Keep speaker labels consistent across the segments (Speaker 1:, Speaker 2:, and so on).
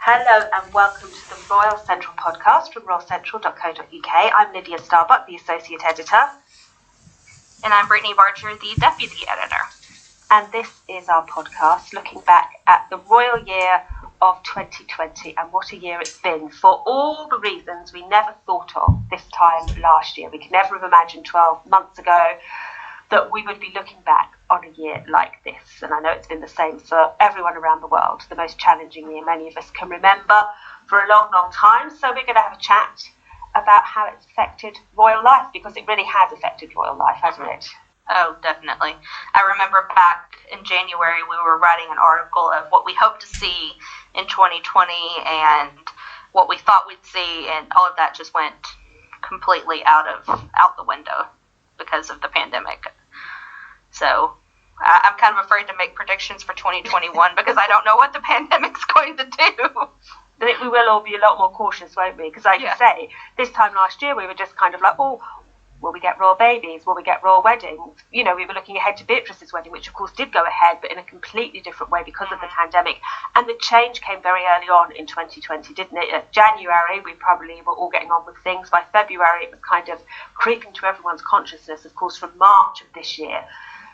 Speaker 1: Hello and welcome to the Royal Central podcast from royalcentral.co.uk. I'm Lydia Starbuck, the Associate Editor.
Speaker 2: And I'm Brittany Barcher, the Deputy Editor.
Speaker 1: And this is our podcast looking back at the royal year of 2020 and what a year it's been for all the reasons we never thought of this time last year. We could never have imagined 12 months ago that we would be looking back on a year like this. And I know it's been the same for everyone around the world, the most challenging year many of us can remember for a long, long time. So we're going to have a chat about how it's affected royal life, because it really has affected royal life, hasn't it?
Speaker 2: Oh, definitely. I remember back in January we were writing an article of what we hoped to see in 2020 and what we thought we'd see, and all of that just went completely out the window because of the pandemic. So I'm kind of afraid to make predictions for 2021 because I don't know what the pandemic's going to do.
Speaker 1: We will all be a lot more cautious, won't we? Because like you say, this time last year we were just kind of like, oh, will we get royal babies? Will we get royal weddings? You know, we were looking ahead to Beatrice's wedding, which of course did go ahead, but in a completely different way because of the pandemic. And the change came very early on in 2020, didn't it? At January, we probably were all getting on with things. By February, it was kind of creeping to everyone's consciousness. Of course, from March of this year,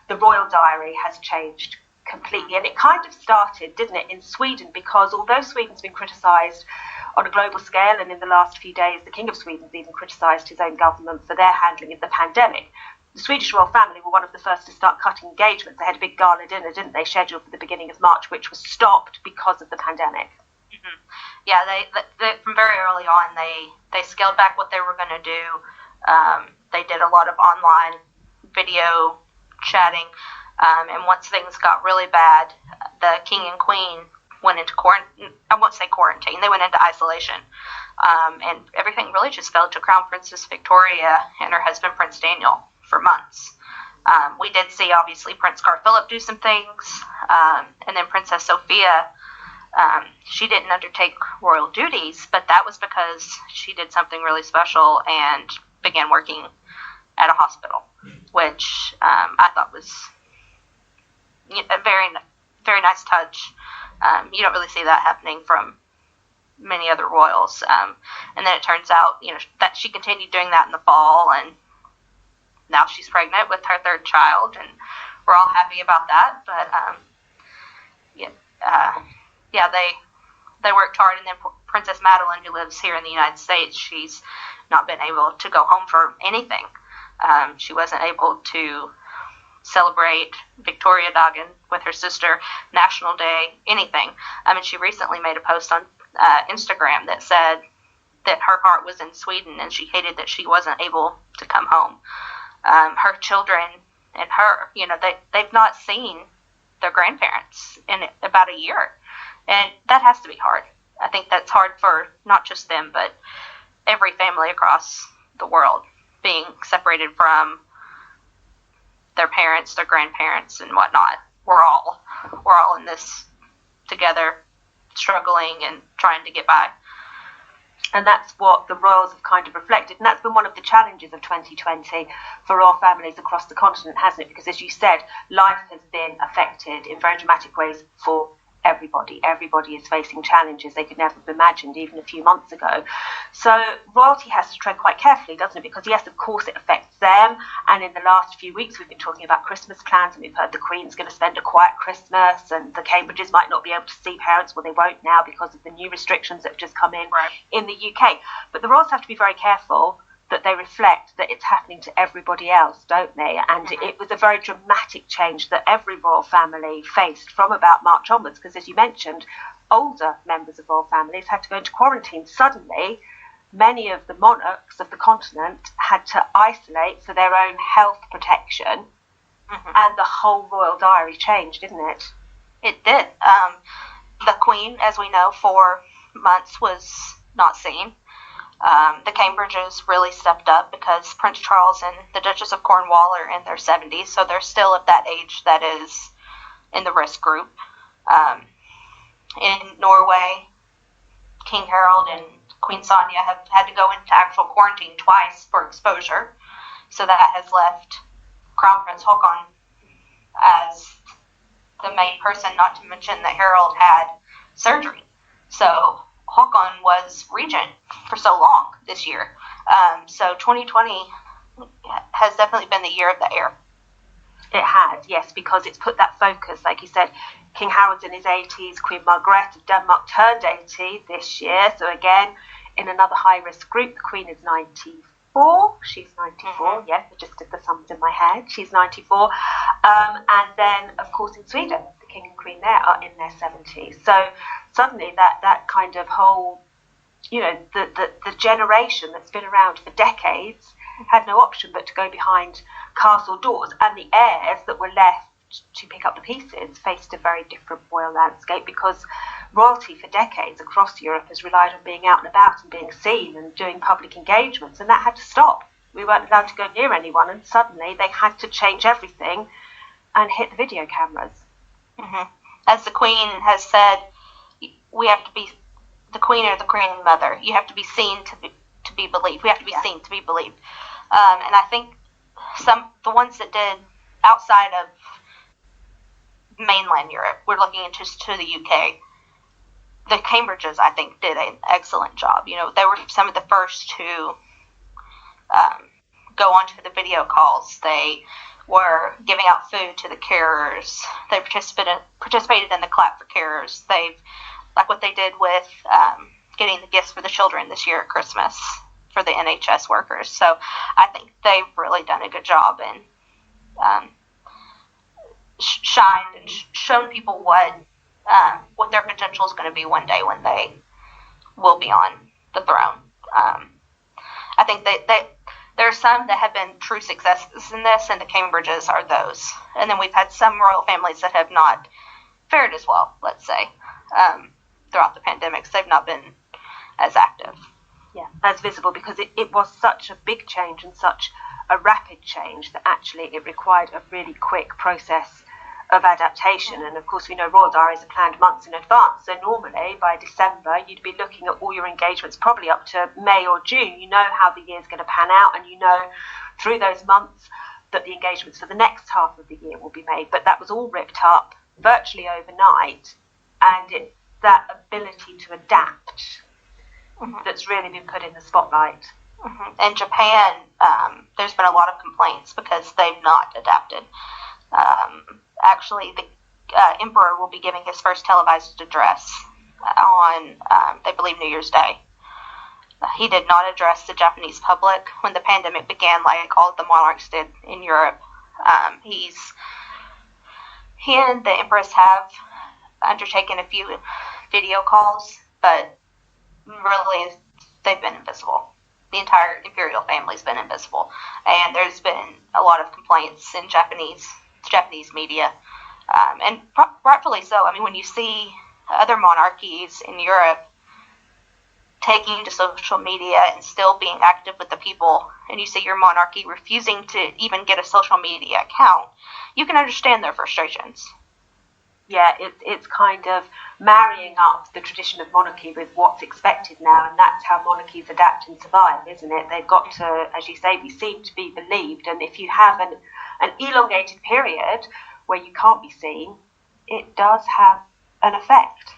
Speaker 1: the royal diary has changed completely. And it kind of started, didn't it, in Sweden, because although Sweden's been criticised on a global scale, and in the last few days the King of Sweden's even criticised his own government for their handling of the pandemic, the Swedish royal family were one of the first to start cutting engagements. They had a big gala dinner, didn't they, scheduled for the beginning of March, which was stopped because of the pandemic.
Speaker 2: Mm-hmm. Yeah, they from very early on, they scaled back what they were going to do. They did a lot of online video chatting, and once things got really bad, the King and Queen went into quarantine. I won't say quarantine. They went into isolation, and everything really just fell to Crown Princess Victoria and her husband Prince Daniel for months. We did see obviously Prince Carl Philip do some things, and then Princess Sophia. She didn't undertake royal duties, but that was because she did something really special and began working at a hospital, which I thought was a very, very nice touch. You don't really see that happening from many other royals. And then it turns out, that she continued doing that in the fall, and now she's pregnant with her third child, and we're all happy about that. But they worked hard, and then Princess Madeline, who lives here in the United States, she's not been able to go home for anything. She wasn't able to celebrate Victoria Dagen with her sister, National Day, anything. And she recently made a post on Instagram that said that her heart was in Sweden and she hated that she wasn't able to come home. Her children and her, they've not seen their grandparents in about a year. And that has to be hard. I think that's hard for not just them, but every family across the world, being separated from their parents, their grandparents, and whatnot. We're all in this together, struggling and trying to get by.
Speaker 1: And that's what the royals have kind of reflected. And that's been one of the challenges of 2020 for royal families across the continent, hasn't it? Because as you said, life has been affected in very dramatic ways for everybody. Everybody is facing challenges they could never have imagined even a few months ago. So royalty has to tread quite carefully, doesn't it? Because yes, of course it affects them. And in the last few weeks we've been talking about Christmas plans, and we've heard the Queen's going to spend a quiet Christmas, and the Cambridges might not be able to see parents. Well, they won't now because of the new restrictions that have just come in the UK. But the royals have to be very careful that they reflect that it's happening to everybody else, don't they? And it was a very dramatic change that every royal family faced from about March onwards, because as you mentioned, older members of royal families had to go into quarantine. Suddenly, many of the monarchs of the continent had to isolate for their own health protection, and the whole royal diary changed, didn't it?
Speaker 2: It did. The Queen, as we know, for months was not seen. The Cambridges really stepped up because Prince Charles and the Duchess of Cornwall are in their 70s, so they're still at that age that is in the risk group. In Norway, King Harold and Queen Sonja have had to go into actual quarantine twice for exposure, so that has left Crown Prince Haakon as the main person, not to mention that Harold had surgery. So Håkon was regent for so long this year. So 2020 has definitely been the year of the heir.
Speaker 1: It has, yes, because it's put that focus, like you said. King Harold's in his 80s, Queen Margrethe of Denmark turned 80 this year. So again, in another high-risk group, the Queen is 94. She's 94, yes, I just did the sums in my head. She's 94. And then, of course, in Sweden, the King and Queen there are in their 70s. So suddenly that kind of whole, the generation that's been around for decades had no option but to go behind castle doors, and the heirs that were left to pick up the pieces faced a very different royal landscape, because royalty for decades across Europe has relied on being out and about and being seen and doing public engagements, and that had to stop. We weren't allowed to go near anyone, and suddenly they had to change everything and hit the video cameras.
Speaker 2: Mm-hmm. As the Queen has said, we have to be the Queen or the Queen Mother. You have to be seen to be believed. We have to be seen to be believed. And I think the ones that did outside of mainland Europe, we're looking into to the UK. The Cambridges, I think, did an excellent job. They were some of the first to go onto the video calls. They were giving out food to the carers. They participated in the clap for carers. Like what they did with getting the gifts for the children this year at Christmas for the NHS workers. So I think they've really done a good job and shined and shown people what their potential is going to be one day when they will be on the throne. I think there are some that have been true successes in this, and the Cambridges are those. And then we've had some royal families that have not fared as well, let's say, throughout the pandemics. They've not been as active.
Speaker 1: Yeah, as visible, because it was such a big change and such a rapid change that actually it required a really quick process of adaptation. And of course, we know royal diaries are planned months in advance. So normally by December, you'd be looking at all your engagements probably up to May or June. You know how the year's going to pan out, and you know through those months that the engagements for the next half of the year will be made. But that was all ripped up virtually overnight, and it's that ability to adapt that's really been put in the spotlight.
Speaker 2: In Japan, there's been a lot of complaints because they've not adapted. Actually, the emperor will be giving his first televised address on, they believe, New Year's Day. He did not address the Japanese public when the pandemic began, like all of the monarchs did in Europe. He and the empress have undertaken a few video calls, but really they've been invisible. The entire imperial family's been invisible, and there's been a lot of complaints in Japanese media, and rightfully so. I mean, when you see other monarchies in Europe taking to social media and still being active with the people, and you see your monarchy refusing to even get a social media account, you can understand their frustrations.
Speaker 1: Yeah, it's kind of marrying up the tradition of monarchy with what's expected now, and that's how monarchies adapt and survive, isn't it? They've got to, as you say, be seen to be believed, and if you have an elongated period where you can't be seen, it does have an effect.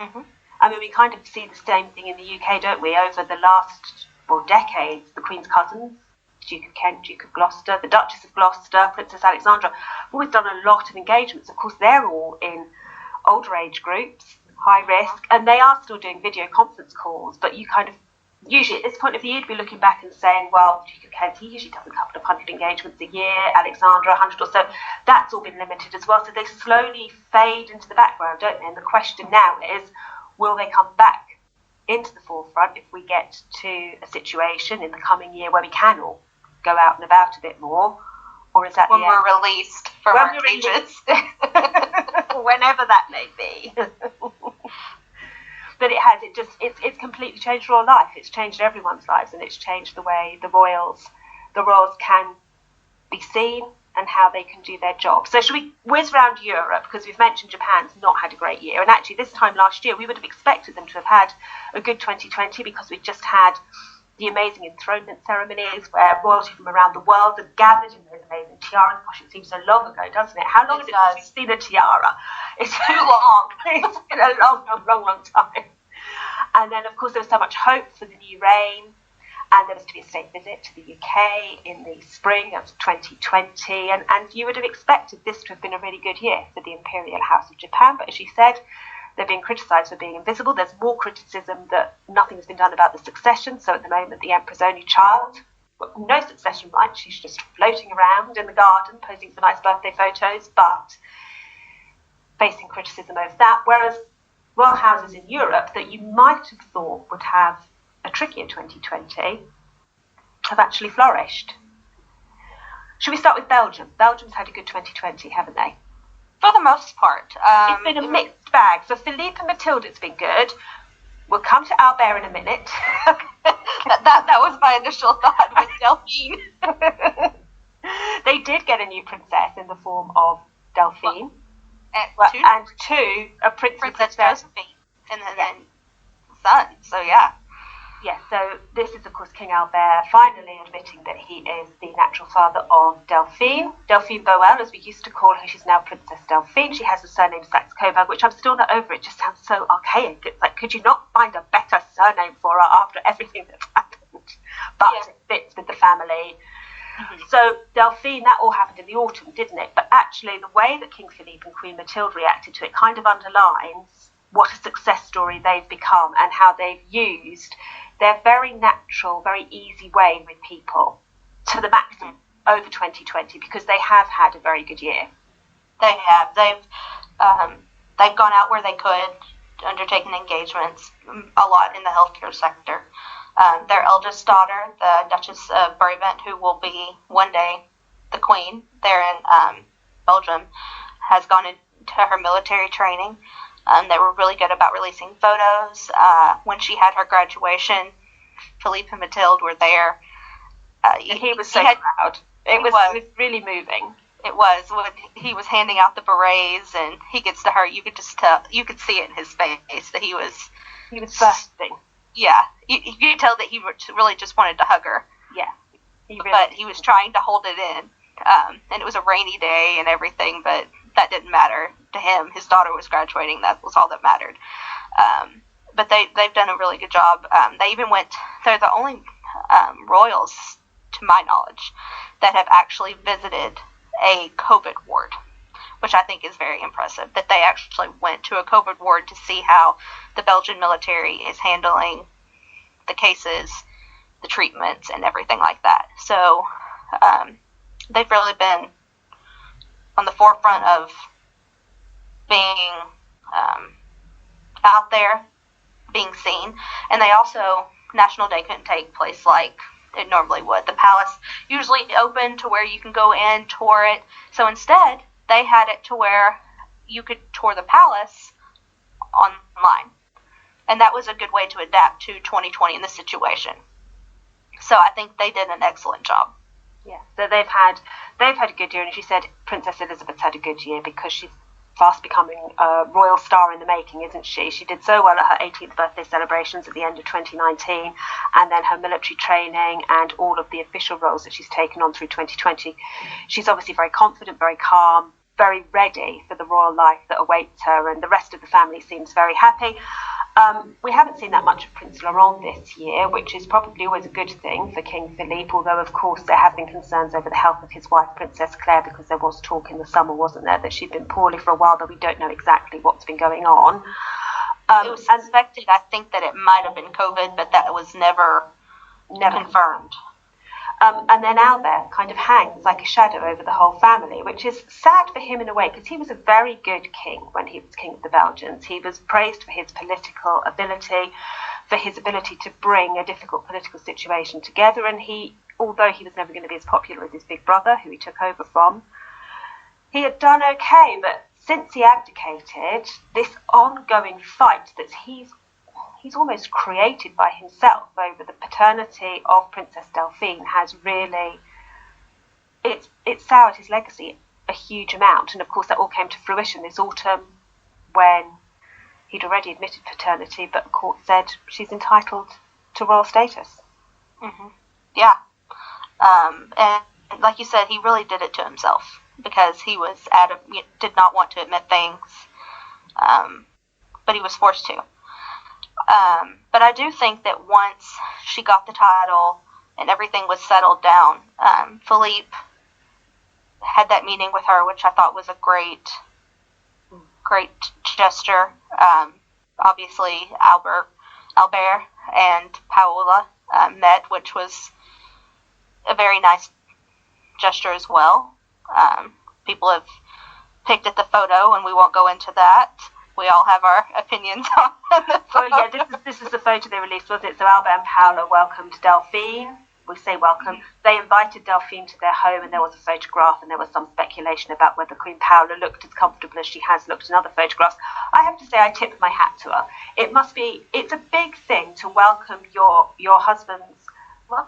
Speaker 1: I mean, we kind of see the same thing in the UK, don't we? Over the last decades, the Queen's cousins, Duke of Kent, Duke of Gloucester, the Duchess of Gloucester, Princess Alexandra, have always done a lot of engagements. Of course, they're all in older age groups, high risk, and they are still doing video conference calls, but you kind of, usually at this point of the year, you'd be looking back and saying, well, Duke of Kent, he usually does a couple of 100 engagements a year, Alexandra, 100 or so. That's all been limited as well, so they slowly fade into the background, don't they? And the question now is, will they come back into the forefront if we get to a situation in the coming year where we can all go out and about a bit more, or is that
Speaker 2: when we're released from our cages?
Speaker 1: Whenever that may be. But it has, it's completely changed our life. It's changed everyone's lives, and it's changed the way the royals can be seen and how they can do their job. So should we whiz around Europe, because we've mentioned Japan's not had a great year, and actually this time last year we would have expected them to have had a good 2020, because we've just had the amazing enthronement ceremonies where royalty from around the world are gathered in those amazing tiaras. Gosh, it seems so long ago, doesn't it? How long is it since we've seen a tiara? It's too long. It's been a long time. And then, of course, there was so much hope for the new reign. And there was to be a state visit to the UK in the spring of 2020. And you would have expected this to have been a really good year for the Imperial House of Japan. But as you said, they're being criticised for being invisible. There's more criticism that nothing has been done about the succession. So at the moment, the Emperor's only child, no succession rights. She's just floating around in the garden, posing for nice birthday photos, but facing criticism over that. Whereas royal houses in Europe that you might have thought would have a trickier 2020 have actually flourished. Should we start with Belgium? Belgium's had a good 2020, haven't they?
Speaker 2: For the most part.
Speaker 1: It's been a mixed bag. For Philippe and Mathilde, it's been good. We'll come to Albert in a minute.
Speaker 2: that was my initial thought with Delphine.
Speaker 1: They did get a new princess in the form of Delphine. And two, a Princess
Speaker 2: Josephine. And then son. So, yeah.
Speaker 1: Yes, so this is, of course, King Albert finally admitting that he is the natural father of Delphine. Delphine Boel, as we used to call her, she's now Princess Delphine. She has the surname Saxe-Coburg, which I'm still not over. It just sounds so archaic. It's like, could you not find a better surname for her after everything that's happened? But it fits with the family. Mm-hmm. So Delphine, that all happened in the autumn, didn't it? But actually, the way that King Philippe and Queen Mathilde reacted to it kind of underlines what a success story they've become and how they've used their very natural, very easy way with people to the maximum over 2020, because they have had a very good year.
Speaker 2: They have. They've gone out where they could, undertaken engagements a lot in the healthcare sector. Their eldest daughter, the Duchess of Brabant, who will be one day the Queen there in Belgium, has gone into her military training. They were really good about releasing photos. When she had her graduation, Philippe and Mathilde were there.
Speaker 1: He was so proud. It was really moving.
Speaker 2: It was. When he was handing out the berets and he gets to her, you could see it in his face that he was
Speaker 1: bursting.
Speaker 2: Yeah, you could tell that he really just wanted to hug her.
Speaker 1: Yeah.
Speaker 2: But he was trying to hold it in. And it was a rainy day and everything, but that didn't matter to him. His daughter was graduating. That was all that mattered. But they've done a really good job. They're the only royals, to my knowledge, that have actually visited a COVID ward, which I think is very impressive, that they actually went to a COVID ward to see how the Belgian military is handling the cases, the treatments, and everything like that. So they've really been on the forefront of being out there, being seen. And they also, National Day couldn't take place like it normally would. The palace usually open to where you can go in, tour it. So instead, they had it to where you could tour the palace online. And that was a good way to adapt to 2020 in this situation. So I think they did an excellent job.
Speaker 1: Yeah, so they've had a good year, and as you said, Princess Elizabeth's had a good year because she's fast becoming a royal star in the making, isn't she? She did so well at her 18th birthday celebrations at the end of 2019, and then her military training and all of the official roles that she's taken on through 2020. She's obviously very confident, very calm, very ready for the royal life that awaits her, and the rest of the family seems very happy. We haven't seen that much of Prince Laurent this year, which is probably always a good thing for King Philippe, although, of course, there have been concerns over the health of his wife, Princess Claire, because there was talk in the summer, wasn't there, that she'd been poorly for a while, but we don't know exactly what's been going on.
Speaker 2: It was suspected, I think, that it might have been COVID, but that was never confirmed.
Speaker 1: And then Albert kind of hangs like a shadow over the whole family, which is sad for him in a way, because he was a very good king when he was king of the Belgians. He was praised for his political ability, for his ability to bring a difficult political situation together, and although he was never going to be as popular as his big brother, who he took over from, he had done okay. But since he abdicated, this ongoing fight that he's almost created by himself over the paternity of Princess Delphine has really, it's soured his legacy a huge amount. And of course that all came to fruition this autumn when he'd already admitted paternity, but the court said she's entitled to royal status.
Speaker 2: Mm-hmm. Yeah. And like you said, he really did it to himself because he was did not want to admit things, but he was forced to. But I do think that once she got the title and everything was settled down, Philippe had that meeting with her, which I thought was a great gesture. Obviously, Albert and Paola met, which was a very nice gesture as well. People have picked at the photo, and we won't go into that. We all have our opinions on the photo.
Speaker 1: Well, yeah, this is the photo they released, wasn't it? So Albert and Paola welcomed Delphine. We say welcome. They invited Delphine to their home, and there was a photograph, and there was some speculation about whether Queen Paola looked as comfortable as she has looked in other photographs. I have to say, I tip my hat to her. It's a big thing to welcome your husband's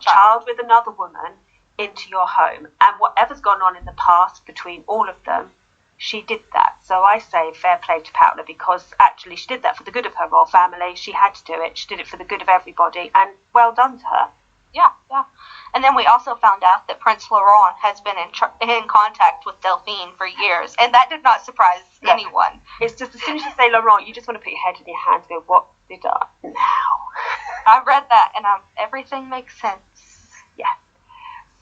Speaker 1: child with another woman into your home, and whatever's gone on in the past between all of them, she did that. So I say fair play to Paola, because actually she did that for the good of her royal family. She had to do it. She did it for the good of everybody, and well done to her.
Speaker 2: Yeah. And then we also found out that Prince Laurent has been in contact with Delphine for years, and that did not surprise anyone.
Speaker 1: It's just, as soon as you say Laurent, you just want to put your head in your hands and go, what did I now?
Speaker 2: I read that, and everything makes sense.
Speaker 1: Yeah.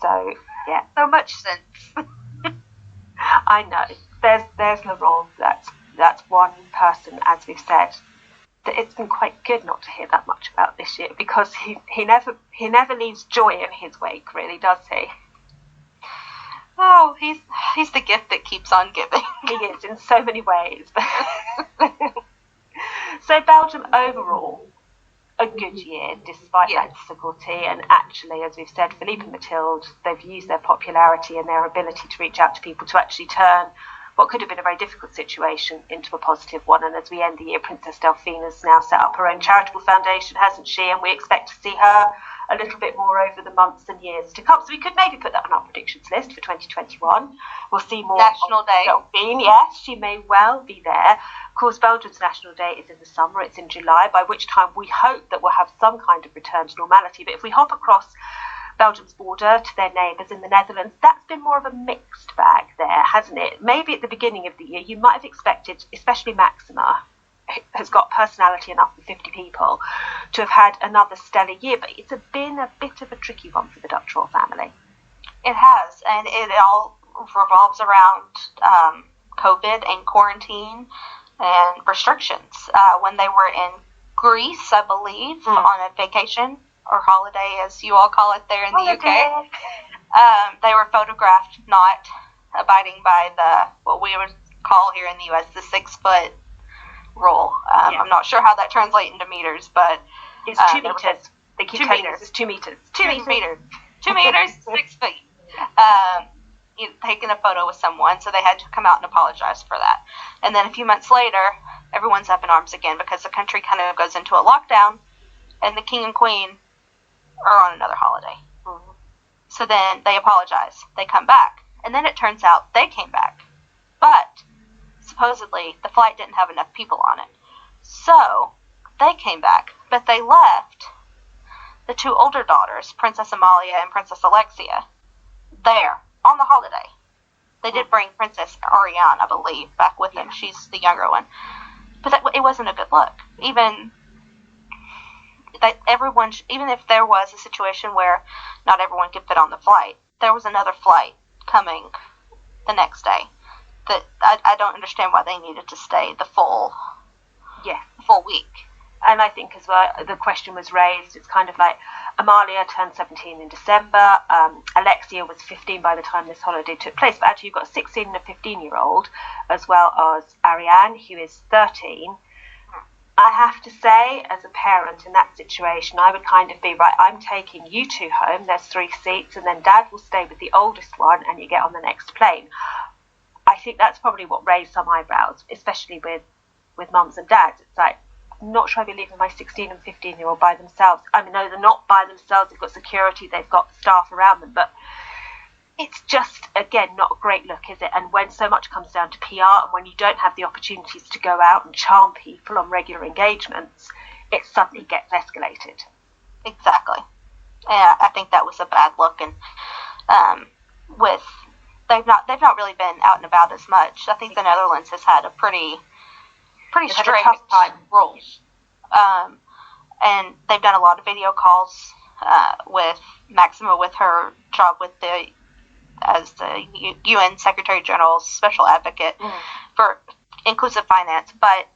Speaker 1: So, yeah.
Speaker 2: So much sense.
Speaker 1: I know. There's Laurent. That's one person, as we've said, that it's been quite good not to hear that much about this year, because he never leaves joy in his wake, really, does he?
Speaker 2: Oh, he's the gift that keeps on giving.
Speaker 1: He is, in so many ways. So Belgium overall, a good year despite that difficulty, and actually, as we've said, Philippe and Mathilde, they've used their popularity and their ability to reach out to people to actually turn what could have been a very difficult situation into a positive one. And as we end the year, Princess Delphine has now set up her own charitable foundation, hasn't she? And we expect to see her a little bit more over the months and years to come. So we could maybe put that on our predictions list for 2021. We'll see more.
Speaker 2: National Day.
Speaker 1: Delphine, yes, she may well be there. Of course, Belgium's National Day is in the summer. It's in July, by which time we hope that we'll have some kind of return to normality. But if we hop across Belgium's border to their neighbours in the Netherlands, that's been more of a mixed bag there, hasn't it? Maybe at the beginning of the year you might have expected, especially Maxima, who has got personality enough for 50 people, to have had another stellar year, but it's been a bit of a tricky one for the Dutch royal family.
Speaker 2: It has, and it all revolves around COVID and quarantine and restrictions. When they were in Greece, I believe, on a vacation, or holiday, as you all call it there in the UK. They were photographed not abiding by what we would call here in the US the 6 foot rule. I'm not sure how that translates into meters, but
Speaker 1: it's 2 meters. They keep telling us it's 2 meters.
Speaker 2: 2 meters. 2 meters, 6 feet. Taking a photo with someone, so they had to come out and apologize for that. And then a few months later, everyone's up in arms again, because the country kind of goes into a lockdown, and the king and queen are on another holiday. Mm-hmm. So then they apologize. They come back. And then it turns out they came back. But supposedly the flight didn't have enough people on it. So they came back, but they left the 2 older daughters, Princess Amalia and Princess Alexia, there on the holiday. They did bring Princess Ariane, I believe, back with them. She's the younger one. But it wasn't a good look. Even if there was a situation where not everyone could fit on the flight, there was another flight coming the next day. That I don't understand why they needed to stay the full week.
Speaker 1: And I think as well, the question was raised, it's kind of like Amalia turned 17 in December, Alexia was 15 by the time this holiday took place, but actually you've got a 16 and a 15-year-old, as well as Ariane, who is 13. I have to say, as a parent in that situation, I would kind of be, right, I'm taking you 2 home, there's 3 seats, and then Dad will stay with the oldest one, and you get on the next plane. I think that's probably what raised some eyebrows, especially with mums and dads. It's like, I'm not sure I'd be leaving my 16 and 15-year-old by themselves. I mean, no, they're not by themselves, they've got security, they've got staff around them, but it's just, again, not a great look, is it? And when so much comes down to PR, and when you don't have the opportunities to go out and charm people on regular engagements, it suddenly gets escalated.
Speaker 2: Exactly. Yeah, I think that was a bad look, and they've not really been out and about as much. I think the Netherlands has had a pretty strict rules. and they've done a lot of video calls with Maxima, with her job with as the UN Secretary General's special advocate for inclusive finance, but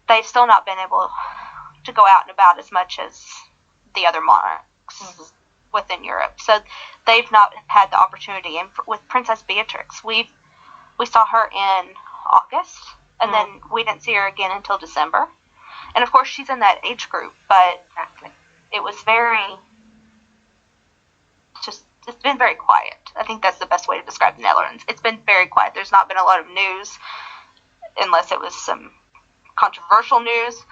Speaker 2: they've still not been able to go out and about as much as the other monarchs within Europe. So they've not had the opportunity. And with Princess Beatrix, we saw her in August, and then we didn't see her again until December. And of course, she's in that age group, but it was it's been very quiet. I think that's the best way to describe the Netherlands. It's been very quiet. There's not been a lot of news, unless it was some controversial news.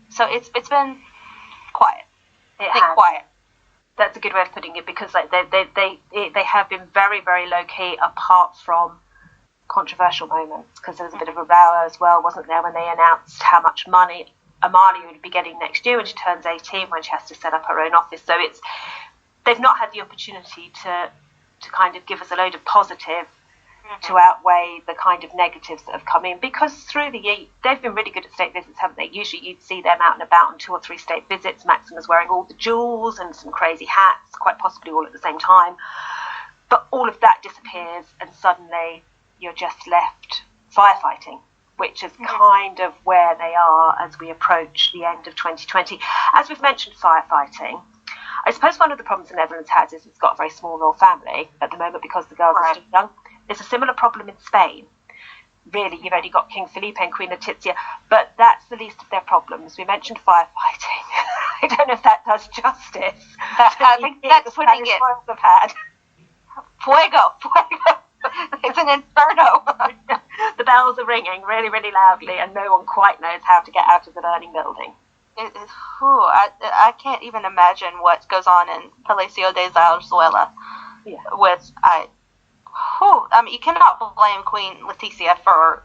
Speaker 2: So it's been quiet. Quiet.
Speaker 1: That's a good way of putting it, because like they have been very, very low key, apart from controversial moments, because there was a bit of a row as well, wasn't there, when they announced how much money Amalia would be getting next year when she turns 18, when she has to set up her own office. So they've not had the opportunity to kind of give us a load of positive to outweigh the kind of negatives that have come in, because through the year they've been really good at state visits, haven't they? Usually you'd see them out and about on 2 or 3 state visits. Maxima's wearing all the jewels and some crazy hats, quite possibly all at the same time, but all of that disappears, and suddenly you're just left firefighting, which is kind of where they are as we approach the end of 2020. As we've mentioned, firefighting, I suppose one of the problems the Netherlands has is it's got a very small royal family at the moment, because the girls are still young. It's a similar problem in Spain. Really, you've only got King Felipe and Queen Letizia, but that's the least of their problems. We mentioned firefighting. I don't know if that does justice.
Speaker 2: I think that's putting it.
Speaker 1: Have had.
Speaker 2: Fuego. It's an inferno.
Speaker 1: The bells are ringing really, really loudly, and no one quite knows how to get out of the burning building.
Speaker 2: I can't even imagine what goes on in Palacio de Zarzuela. I mean, you cannot blame Queen Letizia for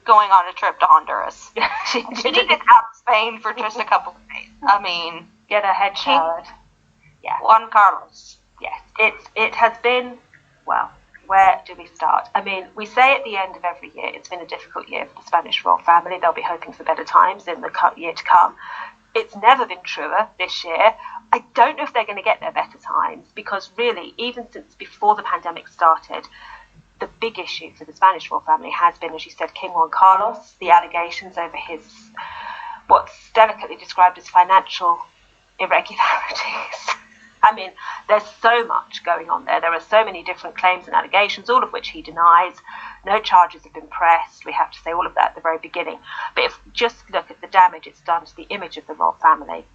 Speaker 2: going on a trip to Honduras. She needed out of Spain for just a couple of days. I mean,
Speaker 1: get her head showered.
Speaker 2: Yeah, Juan Carlos.
Speaker 1: Yes, it has been. Well, where do we start? I mean, we say at the end of every year it's been a difficult year for the Spanish royal family. They'll be hoping for better times in the year to come. It's never been truer this year. I don't know if they're going to get their better times, because really, even since before the pandemic started, the big issue for the Spanish royal family has been, as you said, King Juan Carlos, the allegations over his, what's delicately described as financial irregularities. I mean, there's so much going on there. There are so many different claims and allegations, all of which he denies. No charges have been pressed. We have to say all of that at the very beginning. But if just look at the damage it's done to the image of the royal family,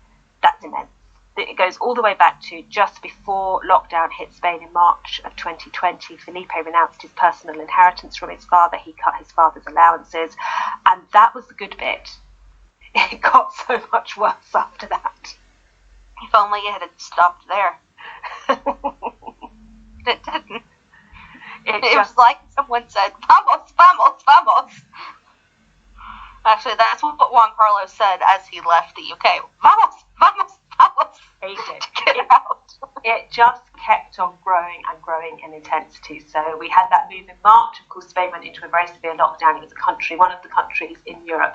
Speaker 1: that's immense. It goes all the way back to just before lockdown hit Spain in March of 2020. Felipe renounced his personal inheritance from his father. He cut his father's allowances. And that was the good bit. It got so much worse after that.
Speaker 2: If only it had stopped there. It didn't. It was like someone said, vamos, vamos, vamos. Actually, that's what Juan Carlos said as he left the UK. Vamos, vamos, vamos.
Speaker 1: He did. Get out. It just kept on growing and growing in intensity. So we had that move in March. Of course, Spain went into a very severe lockdown. It was a country, one of the countries in Europe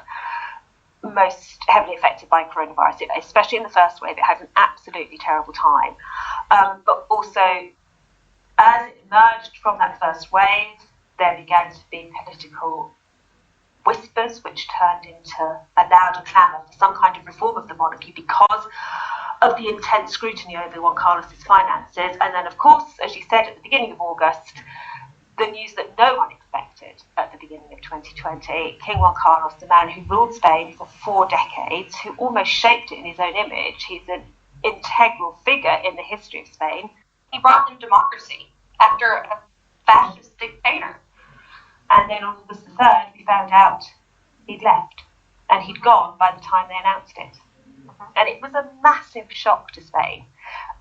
Speaker 1: most heavily affected by coronavirus, especially in the first wave. It had an absolutely terrible time. But also, as it emerged from that first wave, there began to be political whispers which turned into a louder clamour for some kind of reform of the monarchy because of the intense scrutiny over Juan Carlos's finances. And then, of course, as you said, at the beginning of August, the news that no one expected at the beginning of 2020, King Juan Carlos, the man who ruled Spain for 4 decades, who almost shaped it in his own image. He's an integral figure in the history of Spain.
Speaker 2: He brought in democracy after a fascist dictator.
Speaker 1: And then on August the 3rd, we found out he'd left, and he'd gone by the time they announced it. And it was a massive shock to Spain.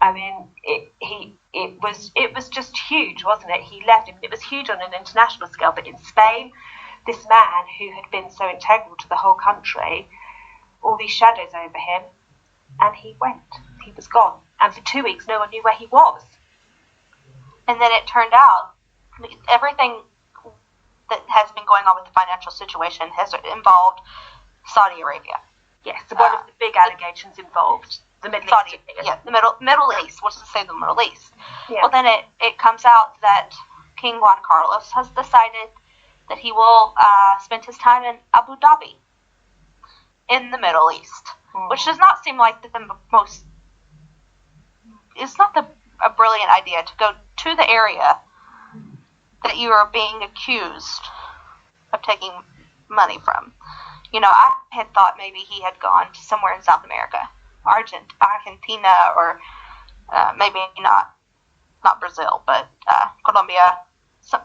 Speaker 1: I mean, it was just huge, wasn't it? He left. It was huge on an international scale, but in Spain, this man who had been so integral to the whole country, all these shadows over him, and he went. He was gone. And for 2 weeks, no one knew where he was.
Speaker 2: And then it turned out everything that has been going on with the financial situation has involved Saudi Arabia.
Speaker 1: Yes, so one of the big allegations involved the Middle East.
Speaker 2: Yeah, the Middle East. What's to say the Middle East?
Speaker 1: Yeah.
Speaker 2: Well, then it comes out that King Juan Carlos has decided that he will spend his time in Abu Dhabi, in the Middle East, which does not seem like the most. It's not a brilliant idea to go to the area that you are being accused of taking money from. I had thought maybe he had gone to somewhere in South America, Argentina, or maybe not Brazil, but Colombia,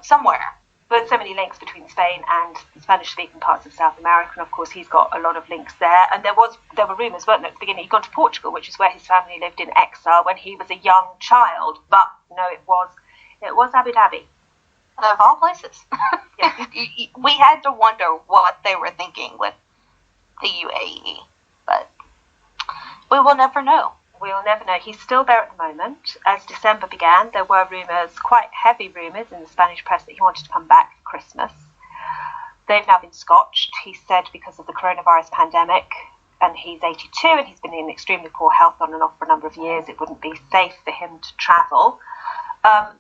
Speaker 2: somewhere.
Speaker 1: But so many links between Spain and the Spanish-speaking parts of South America, and of course he's got a lot of links there. And there were rumours, weren't there, at the beginning he'd gone to Portugal, which is where his family lived in exile when he was a young child. But no, it was Abu Dhabi.
Speaker 2: Of all places.
Speaker 1: Yeah.
Speaker 2: We had to wonder what they were thinking with the UAE, but we will never know.
Speaker 1: We'll never know. He's still there at the moment. As December began, there were rumours, quite heavy rumours in the Spanish press, that he wanted to come back for Christmas. They've now been scotched, he said, because of the coronavirus pandemic, and he's 82 and he's been in extremely poor health on and off for a number of years. It wouldn't be safe for him to travel.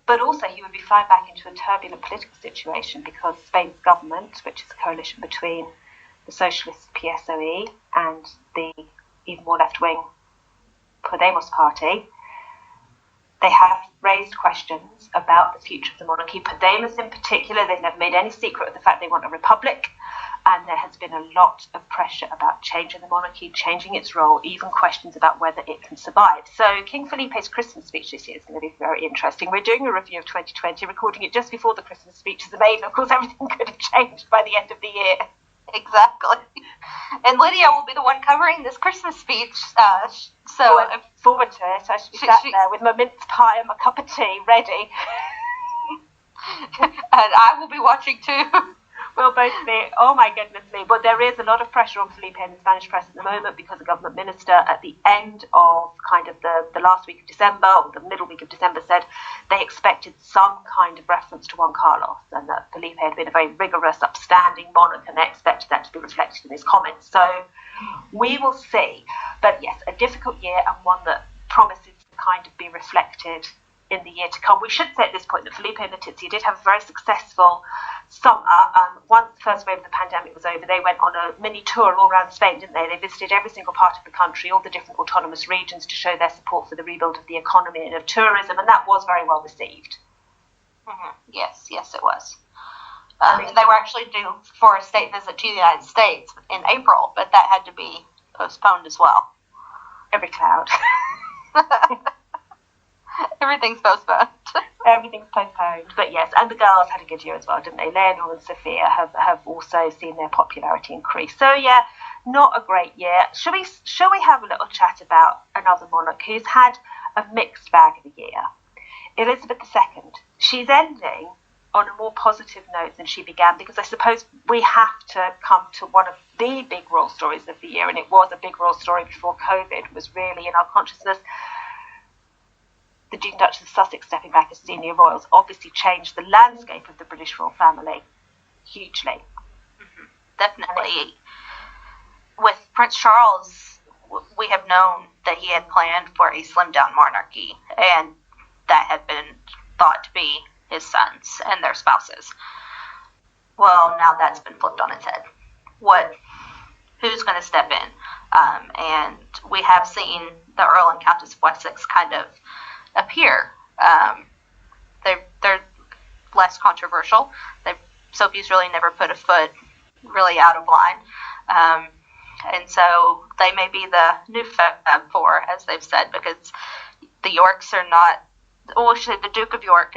Speaker 1: But also he would be flying back into a turbulent political situation because Spain's government, which is a coalition between the socialist PSOE and the even more left-wing Podemos party, they have raised questions about the future of the monarchy. Podemos in particular, they've never made any secret of the fact they want a republic, and there has been a lot of pressure about changing the monarchy, changing its role, even questions about whether it can survive. So King Felipe's Christmas speech this year is going to be very interesting. We're doing a review of 2020, recording it just before the Christmas speeches are made, and of course everything could have changed by the end of the year.
Speaker 2: Exactly. And Lydia will be the one covering this Christmas speech, so
Speaker 1: I look forward to it. I should be sat there with my mince pie and my cup of tea ready.
Speaker 2: And I will be watching too.
Speaker 1: We'll both be. Oh my goodness me. But there is a lot of pressure on Felipe in the Spanish press at the moment because the government minister at the end of kind of the last week of December, or the middle week of December, said they expected some kind of reference to Juan Carlos, and that Felipe had been a very rigorous, upstanding monarch, and they expected that to be reflected in his comments. So we will see. But yes, a difficult year, and one that promises to kind of be reflected in the year to come. We should say at this point that Felipe and Letizia did have a very successful summer. Once the first wave of the pandemic was over, they went on a mini tour all around Spain, didn't they? They visited every single part of the country, all the different autonomous regions, to show their support for the rebuild of the economy and of tourism, and that was very well received.
Speaker 2: Mm-hmm. Yes, it was. They were actually due for a state visit to the United States in April, but that had to be postponed as well.
Speaker 1: Every cloud.
Speaker 2: Everything's postponed.
Speaker 1: Everything's postponed. But yes, and the girls had a good year as well, didn't they? Leonor and Sophia have also seen their popularity increase. So yeah, not a great year. Shall we have a little chat about another monarch who's had a mixed bag of a year? Elizabeth II. She's ending on a more positive note than she began, because I suppose we have to come to one of the big royal stories of the year, and it was a big royal story before COVID was really in our consciousness. The Duke and Duchess of Sussex stepping back as senior royals obviously changed the landscape of the British royal family hugely.
Speaker 2: Mm-hmm. Definitely. With Prince Charles, we have known that he had planned for a slimmed-down monarchy, and that had been thought to be his sons and their spouses. Well, now that's been flipped on its head. Who's going to step in? And we have seen the Earl and Countess of Wessex kind of appear. They're less controversial. Sophie's really never put a foot really out of line, and so they may be the new Fab Four, as they've said, because the Yorks are not. Well, the Duke of York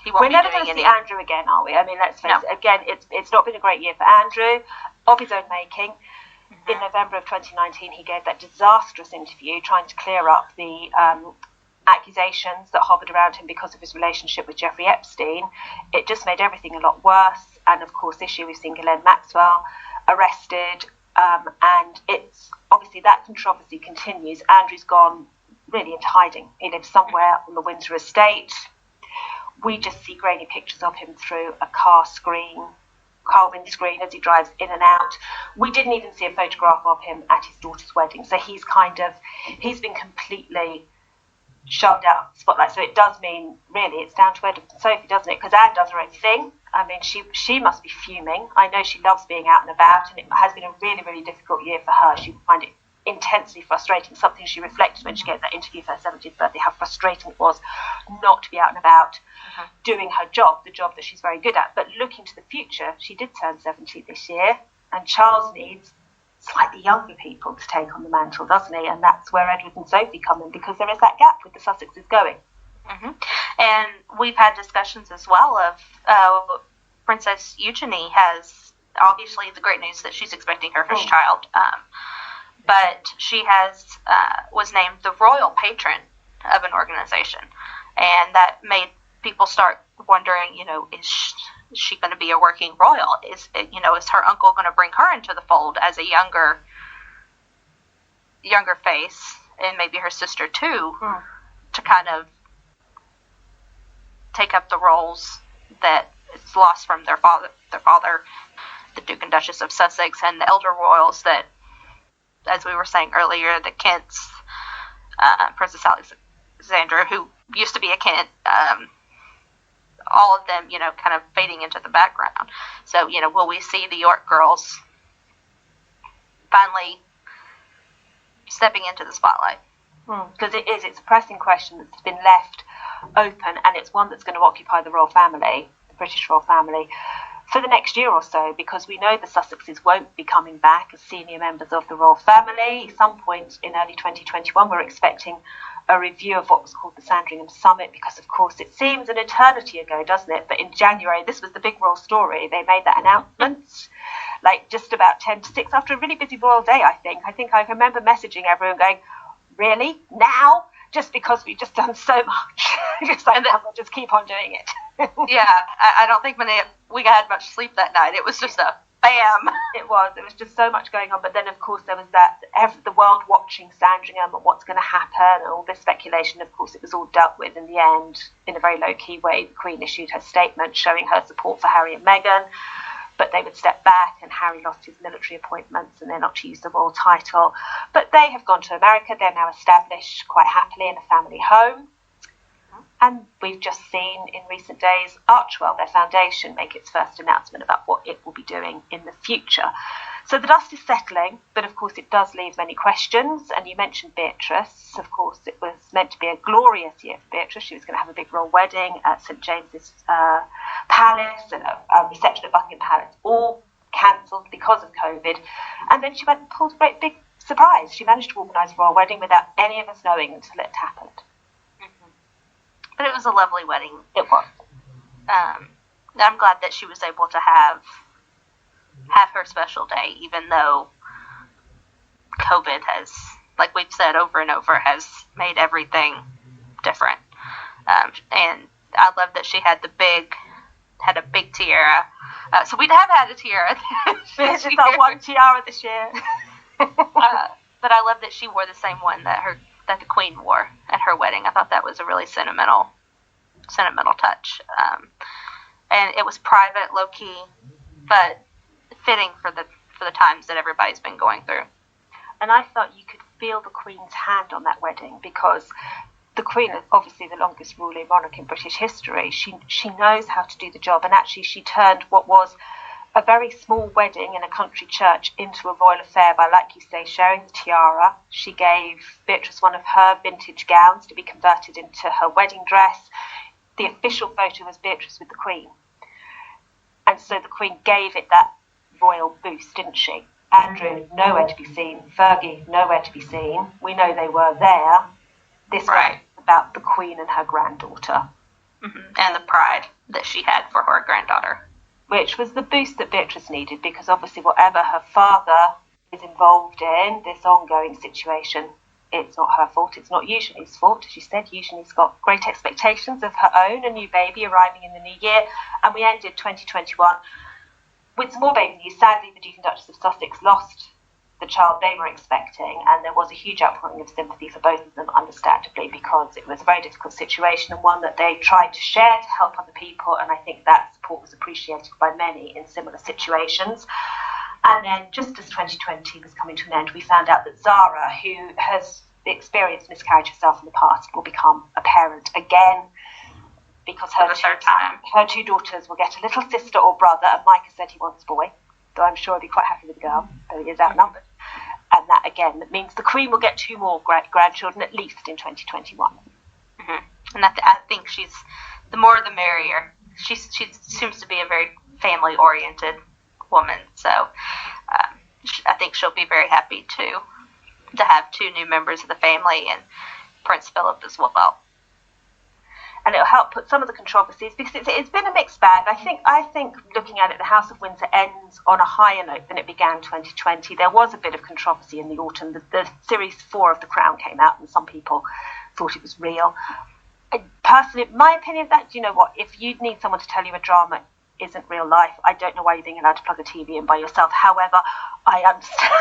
Speaker 2: he won't
Speaker 1: We're
Speaker 2: be
Speaker 1: never
Speaker 2: doing
Speaker 1: going to
Speaker 2: any.
Speaker 1: see Andrew again, are we? I mean, let's face it. Again, it's not been a great year for Andrew, of his own making. Mm-hmm. In November of 2019, he gave that disastrous interview trying to clear up the accusations that hovered around him because of his relationship with Jeffrey Epstein. It just made everything a lot worse. And of course, this year we've seen Ghislaine Maxwell arrested, and it's obviously that controversy continues. Andrew's gone really into hiding. He lives somewhere on the Windsor estate. We just see grainy pictures of him through a car screen car windscreen as he drives in and out. We didn't even see a photograph of him at his daughter's wedding. So he's been completely shoved out of the spotlight. So it does mean, really, it's down to Edward and Sophie, doesn't it? Because Anne does her own thing. I mean, she must be fuming. I know she loves being out and about, and it has been a really, really difficult year for her. She find it intensely frustrating, something she reflected when she gave that interview for her 70th birthday, how frustrating it was not to be out and about doing her job, the job that she's very good at. But looking to the future, she did turn 70 this year, and Charles needs slightly younger people to take on the mantle, doesn't he? And that's where Edward and Sophie come in, because there is that gap with the Sussexes going.
Speaker 2: And we've had discussions as well of Princess Eugenie has, obviously the great news that she's expecting her first child, but she has was named the royal patron of an organization, and that made people start wondering, is she going to be a working royal? Is her uncle going to bring her into the fold as a younger face, and maybe her sister too, to kind of take up the roles that it's lost from their father, the Duke and Duchess of Sussex, and the elder royals that, as we were saying earlier, the Kents, Princess Alexandra, who used to be a Kent, all of them, kind of fading into the background. So, will we see the York girls finally stepping into the spotlight?
Speaker 1: Because it's a pressing question that's been left open, and it's one that's going to occupy the royal family, the British royal family, for the next year or so, because we know the Sussexes won't be coming back as senior members of the royal family. At some point in early 2021, we're expecting a review of what was called the Sandringham Summit, because of course it seems an eternity ago, doesn't it? But in January, this was the big royal story. They made that announcement like just about 10 to 6 after a really busy royal day, I think. I remember messaging everyone going, really? Now? Just because we've just done so much. We'll just keep on doing it.
Speaker 2: Yeah, I don't think we had much sleep that night. It was just a bam.
Speaker 1: It was just so much going on. But then, of course, there was the world watching Sandringham and what's going to happen and all this speculation. Of course, it was all dealt with in the end in a very low-key way. The Queen issued her statement showing her support for Harry and Meghan, but they would step back, and Harry lost his military appointments and they're not to use the royal title. But they have gone to America. They're now established quite happily in a family home. And we've just seen in recent days Archewell, their foundation, make its first announcement about what it will be doing in the future. So the dust is settling, but of course it does leave many questions. And you mentioned Beatrice. Of course, it was meant to be a glorious year for Beatrice. She was going to have a big royal wedding at St James's Palace and a reception at Buckingham Palace, all cancelled because of COVID. And then she went and pulled a great big surprise. She managed to organise a royal wedding without any of us knowing until it happened.
Speaker 2: But it was a lovely wedding.
Speaker 1: It was.
Speaker 2: I'm glad that she was able to have her special day, even though COVID has, like we've said over and over, has made everything different. And I love that she had a big tiara. So we'd have had a tiara.
Speaker 1: It's just our one tiara this year.
Speaker 2: But I love that she wore the same one that the Queen wore at her wedding. I thought that was a really sentimental touch. And it was private, low-key, but fitting for the times that everybody's been going through.
Speaker 1: And I thought you could feel the Queen's hand on that wedding, because the Queen is obviously the longest ruling monarch in British history. She knows how to do the job, and actually she turned what was a very small wedding in a country church into a royal affair by, like you say, sharing the tiara. She gave Beatrice one of her vintage gowns to be converted into her wedding dress. The official photo was Beatrice with the Queen. And so the Queen gave it that royal boost, didn't she? Andrew, nowhere to be seen. Fergie, nowhere to be seen. We know they were there. This was about the Queen and her granddaughter.
Speaker 2: And the pride that she had for her granddaughter.
Speaker 1: Which was the boost that Beatrice needed, because obviously whatever her father is involved in, this ongoing situation, it's not her fault, it's not Eugenie's fault. As you said, Eugenie's got great expectations of her own, a new baby arriving in the new year, and we ended 2021 with some more baby news. Sadly, the Duke and Duchess of Sussex lost the child they were expecting, and there was a huge outpouring of sympathy for both of them, understandably, because it was a very difficult situation and one that they tried to share to help other people, and I think that support was appreciated by many in similar situations. And then, just as 2020 was coming to an end, we found out that Zara, who has experienced miscarriage herself in the past, will become a parent again, because her two daughters will get a little sister or brother, and Micah said he wants a boy, though I'm sure he'll be quite happy with a girl, though he is outnumbered. And that, again, that means the Queen will get 2 more grandchildren, at least in 2021.
Speaker 2: And I think she's, the more the merrier. She seems to be a very family-oriented woman, so I think she'll be very happy to have 2 new members of the family, and Prince Philip as well.
Speaker 1: And it'll help put some of the controversies, because it's been a mixed bag. I think looking at it, the House of Windsor ends on a higher note than it began 2020. There was a bit of controversy in the autumn. The Series 4 of The Crown came out, and some people thought it was real. Personally, my opinion, that, you know what, if you need someone to tell you a drama isn't real life, I don't know why you're being allowed to plug a TV in by yourself. However, I understand.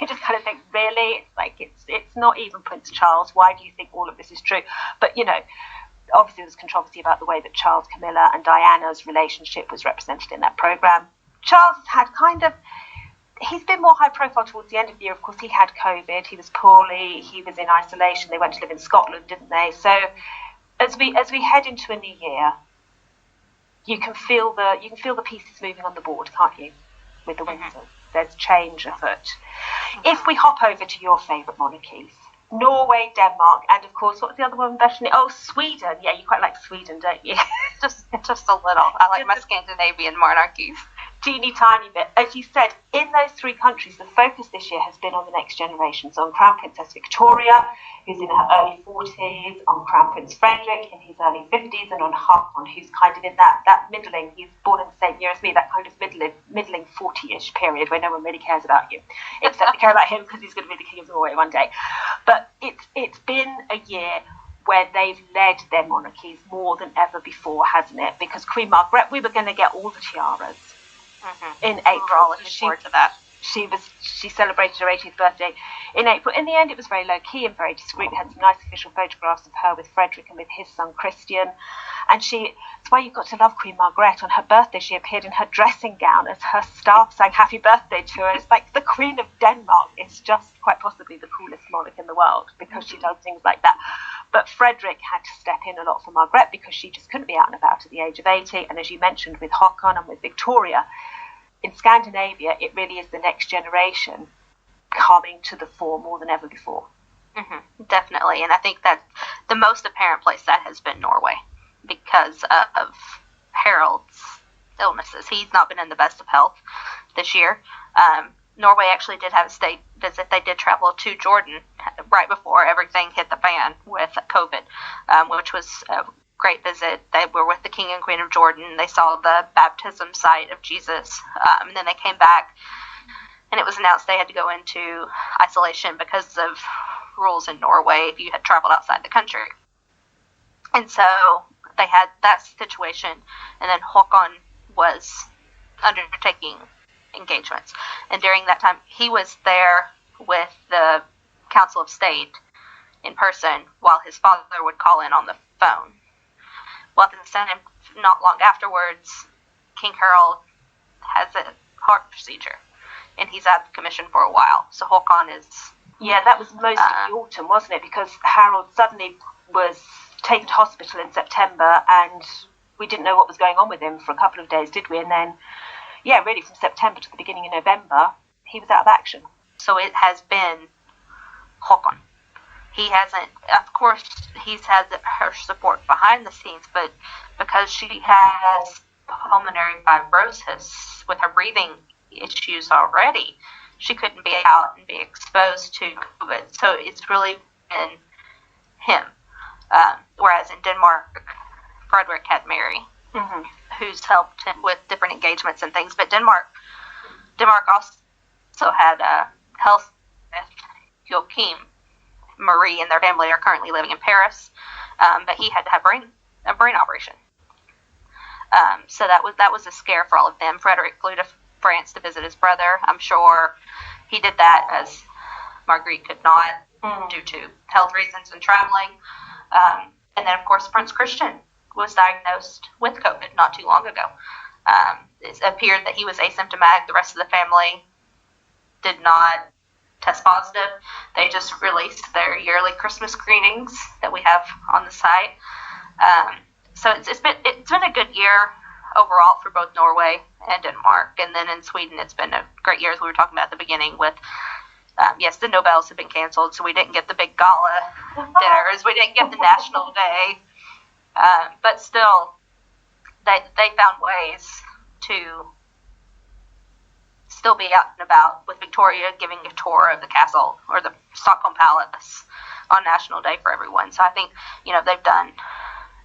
Speaker 1: You just kind of think, really? It's like, it's not even Prince Charles. Why do you think all of this is true? But, you know, obviously there's controversy about the way that Charles, Camilla and Diana's relationship was represented in that programme. Charles has had he's been more high profile towards the end of the year. Of course, he had COVID, he was poorly, he was in isolation. They went to live in Scotland, didn't they? So as we head into a new year, you can feel the pieces moving on the board, can't you, with the Windsors? There's change afoot. If we hop over to your favourite monarchies, Norway, Denmark, and of course, what's the other one, Bethany? Oh, Sweden. Yeah, you quite like Sweden, don't you?
Speaker 2: just a little. I like my Scandinavian monarchies.
Speaker 1: Teeny tiny bit. As you said, in those 3 countries, the focus this year has been on the next generation. So on Crown Princess Victoria, who's in her early 40s, on Crown Prince Frederick in his early 50s, and on Haakon, who's kind of in that middling, he's born in the same year as me, that kind of middling 40-ish period where no one really cares about you, except they care about him because he's going to be the King of Norway one day. But it's been a year where they've led their monarchies more than ever before, hasn't it? Because Queen Margaret, we were going to get all the tiaras. In April.
Speaker 2: We're all looking forward to that.
Speaker 1: She celebrated her 80th birthday in April. In the end, it was very low-key and very discreet. We had some nice official photographs of her with Frederick and with his son Christian. And it's why you've got to love Queen Margaret. On her birthday, she appeared in her dressing gown as her staff sang happy birthday to her. It's like the Queen of Denmark is just quite possibly the coolest monarch in the world because she does things like that. But Frederick had to step in a lot for Margaret because she just couldn't be out and about at the age of 80. And as you mentioned, with Haakon and with Victoria, in Scandinavia, it really is the next generation coming to the fore more than ever before.
Speaker 2: Definitely. And I think that the most apparent place that has been Norway because of Harold's illnesses. He's not been in the best of health this year. Norway actually did have a state visit. They did travel to Jordan right before everything hit the fan with COVID, which was a great visit. They were with the King and Queen of Jordan. They saw the baptism site of Jesus, and then they came back, and it was announced they had to go into isolation because of rules in Norway if you had traveled outside the country. And so they had that situation, and then Haakon was undertaking engagements. And during that time, he was there with the Council of State in person while his father would call in on the phone. Well, at the same time, not long afterwards, King Harold has a heart procedure, and he's out of commission for a while. So Haakon is...
Speaker 1: Yeah, that was most of the autumn, wasn't it? Because Harold suddenly was taken to hospital in September, and we didn't know what was going on with him for a couple of days, did we? And then, yeah, really from September to the beginning of November, he was out of action.
Speaker 2: So it has been Haakon. He hasn't, of course, he's had her support behind the scenes, but because she has pulmonary fibrosis with her breathing issues already, she couldn't be out and be exposed to COVID. So it's really been him. Whereas in Denmark, Frederick had Mary, who's helped him with different engagements and things. But Denmark also had health with Joachim. Marie and their family are currently living in Paris, but he had to have a brain operation. So that was a scare for all of them. Frederick flew to France to visit his brother. I'm sure he did that as Marguerite could not due to health reasons and traveling. And then, of course, Prince Christian was diagnosed with COVID not too long ago. It appeared that he was asymptomatic. The rest of the family did not test positive. They just released their yearly Christmas greetings that we have on the site. So it's been a good year overall for both Norway and Denmark. And then in Sweden, it's been a great year, as we were talking about at the beginning, with yes, the Nobels have been canceled, so we didn't get the big gala dinners. We didn't get the National Day. But still, they found ways to still be out and about, with Victoria giving a tour of the castle or the Stockholm Palace on National Day for everyone. So I think, they've done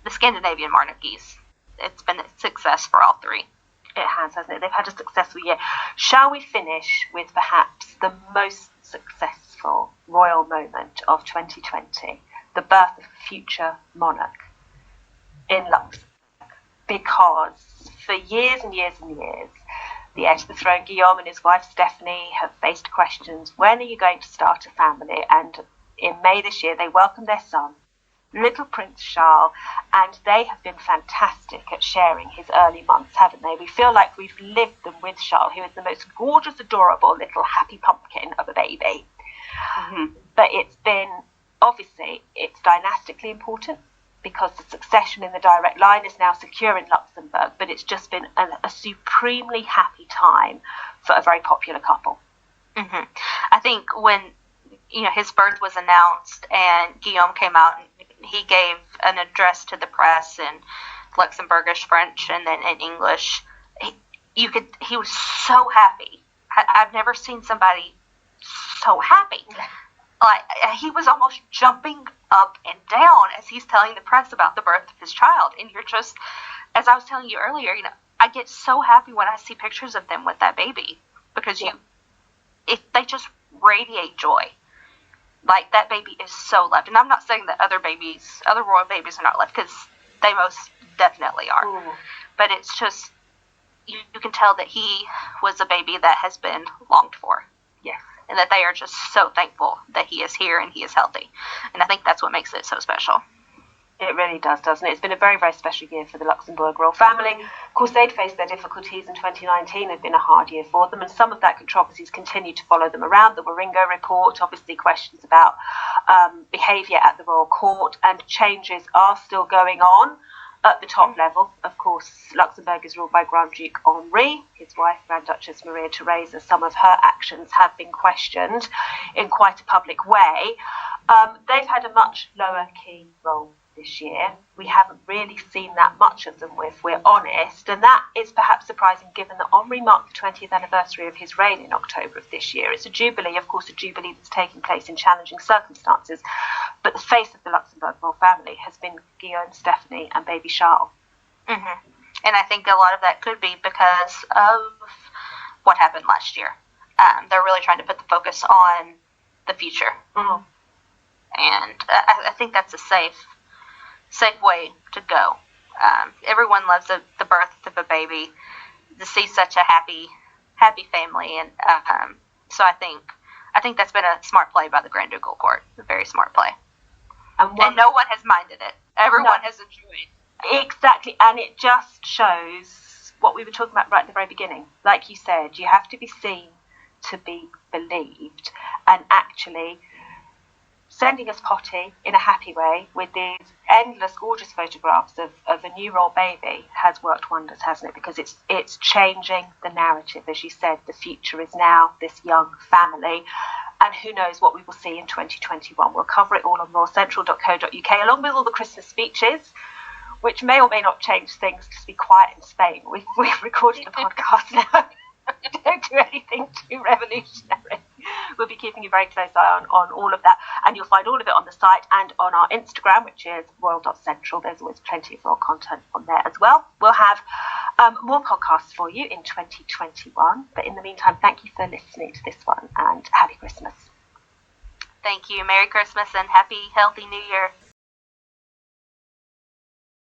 Speaker 2: the Scandinavian monarchies. It's been a success for all three.
Speaker 1: It has, hasn't it? They've had a successful year. Shall we finish with perhaps the most successful royal moment of 2020, the birth of a future monarch in Luxembourg? Because for years and years and years, the heir to the throne, Guillaume, and his wife Stephanie have faced questions. When are you going to start a family? And in May this year, they welcomed their son, little Prince Charles, and they have been fantastic at sharing his early months, haven't they? We feel like we've lived them with Charles, who is the most gorgeous, adorable little happy pumpkin of a baby. But it's dynastically important, because the succession in the direct line is now secure in Luxembourg, but it's just been a supremely happy time for a very popular couple.
Speaker 2: I think when his birth was announced and Guillaume came out and he gave an address to the press in Luxembourgish French and then in English, he was so happy. I've never seen somebody so happy. Like, he was almost jumping up and down as he's telling the press about the birth of his child. And you're just, as I was telling you earlier, I get so happy when I see pictures of them with that baby, because they just radiate joy. Like, that baby is so loved. And I'm not saying that other royal babies are not loved, because they most definitely are. But it's just, you can tell that he was a baby that has been longed for.
Speaker 1: Yes.
Speaker 2: And that they are just so thankful that he is here and he is healthy. And I think that's what makes it so special.
Speaker 1: It really does, doesn't it? It's been a very, very special year for the Luxembourg royal family. Of course, they'd faced their difficulties, and 2019 had been a hard year for them, and some of that controversies continue to follow them around. The Waringo report, obviously questions about behaviour at the royal court, and changes are still going on at the top level. Of course, Luxembourg is ruled by Grand Duke Henri. His wife, Grand Duchess Maria Theresa, some of her actions have been questioned in quite a public way. They've had a much lower key role this year. We haven't really seen that much of them, if we're honest, and that is perhaps surprising, given that Henri marked the 20th anniversary of his reign in October of this year. It's a jubilee, of course, a jubilee that's taking place in challenging circumstances, but the face of the Luxembourg royal family has been Guillaume, Stephanie, and baby Charles.
Speaker 2: And I think a lot of that could be because of what happened last year. They're really trying to put the focus on the future, and I think that's a safe way to go. Everyone loves the birth of a baby, to see such a happy family, and so I think that's been a smart play by the Grand Ducal Court, a very smart play, and no one has minded it. Everyone has enjoyed.
Speaker 1: Exactly, and it just shows what we were talking about right at the very beginning. Like you said, you have to be seen to be believed, and actually sending us potty in a happy way with these endless gorgeous photographs of a new royal baby has worked wonders, hasn't it? Because it's changing the narrative. As you said, the future is now this young family, and who knows what we will see in 2021. We'll cover it all on royalcentral.co.uk, along with all the Christmas speeches, which may or may not change things. Just be quiet in Spain. We've recorded a podcast now. Don't do anything too revolutionary. We'll be keeping a very close eye on all of that, and you'll find all of it on the site and on our Instagram, which is royal.central. There's always plenty of royal content on there as well. We'll have more podcasts for you in 2021, but in the meantime, thank you for listening to this one, and happy Christmas.
Speaker 2: Thank you. Merry Christmas and happy, healthy New Year.